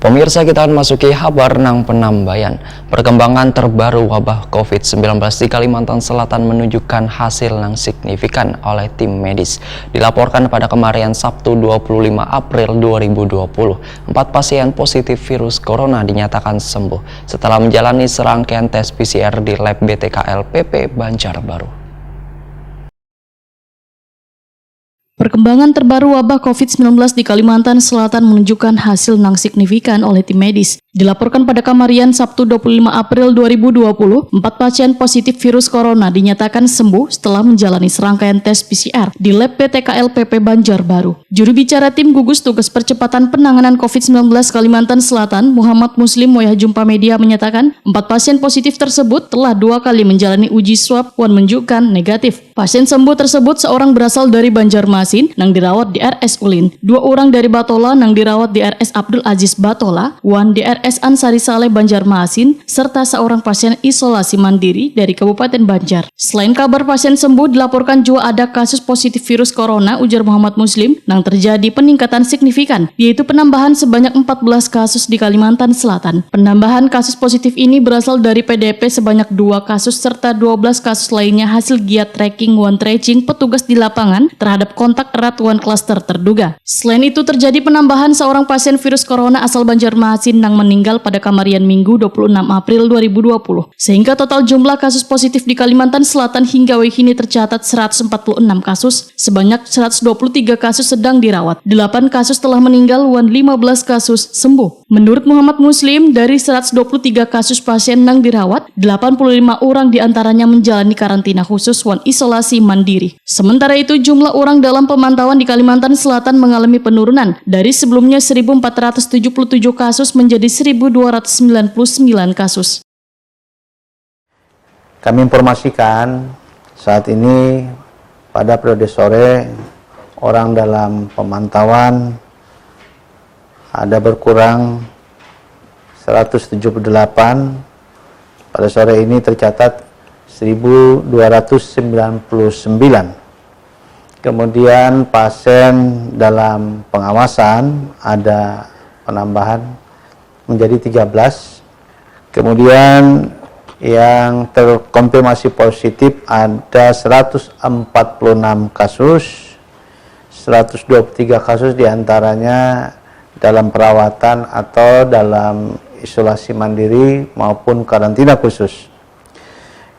Pemirsa, kita akan masuki kabar nang penambayan. Perkembangan terbaru wabah COVID-19 di Kalimantan Selatan menunjukkan hasil yang signifikan oleh tim medis. Dilaporkan pada kemarin Sabtu 25 April 2020, 4 pasien positif virus corona dinyatakan sembuh setelah menjalani serangkaian tes PCR di lab BTKLPP Banjarbaru. Perkembangan terbaru wabah COVID-19 di Kalimantan Selatan menunjukkan hasil yang signifikan oleh tim medis. Dilaporkan pada Kamarian Sabtu 25 April 2020, 4 pasien positif virus corona dinyatakan sembuh setelah menjalani serangkaian tes PCR di lab BTKLPP Banjarbaru. Juru bicara tim gugus tugas percepatan penanganan COVID-19 Kalimantan Selatan, Muhammad Muslim Moyah Jumpa Media menyatakan, 4 pasien positif tersebut telah 2 kali menjalani uji swab dan menunjukkan negatif. Pasien sembuh tersebut seorang berasal dari Banjarmasin yang dirawat di RS Ulin, 2 orang dari Batola yang dirawat di RS Abdul Aziz Batola, 1 di RS Ansari Saleh Banjarmasin, serta seorang pasien isolasi mandiri dari Kabupaten Banjar. Selain kabar pasien sembuh, dilaporkan juga ada kasus positif virus corona, ujar Muhammad Muslim, yang terjadi peningkatan signifikan, yaitu penambahan sebanyak 14 kasus di Kalimantan Selatan. Penambahan kasus positif ini berasal dari PDP sebanyak 2 kasus serta 12 kasus lainnya hasil giat tracking one tracing petugas di lapangan terhadap kontak erat one cluster terduga. Selain itu terjadi penambahan seorang pasien virus corona asal Banjarmasin yang meninggal pada Kamarian Minggu 26 April 2020. Sehingga total jumlah kasus positif di Kalimantan Selatan hingga kini tercatat 146 kasus, sebanyak 123 kasus sedang dirawat, 8 kasus telah meninggal dan 15 kasus sembuh. Menurut Muhammad Muslim, dari 123 kasus pasien yang dirawat, 85 orang diantaranya menjalani karantina khusus dan isolasi mandiri. Sementara itu, jumlah orang dalam pemantauan di Kalimantan Selatan mengalami penurunan dari sebelumnya 1.477 kasus menjadi 1.299 kasus. Kami informasikan saat ini pada periode sore orang dalam pemantauan ada berkurang 178. Pada sore ini tercatat 1.299. Kemudian pasien dalam pengawasan ada penambahan menjadi 13. Kemudian yang terkonfirmasi positif ada 146 kasus, 123 kasus diantaranya dalam perawatan atau dalam isolasi mandiri maupun karantina khusus.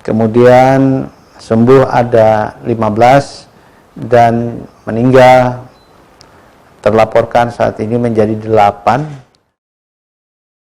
Kemudian sembuh ada 15 dan meninggal terlaporkan saat ini menjadi 8.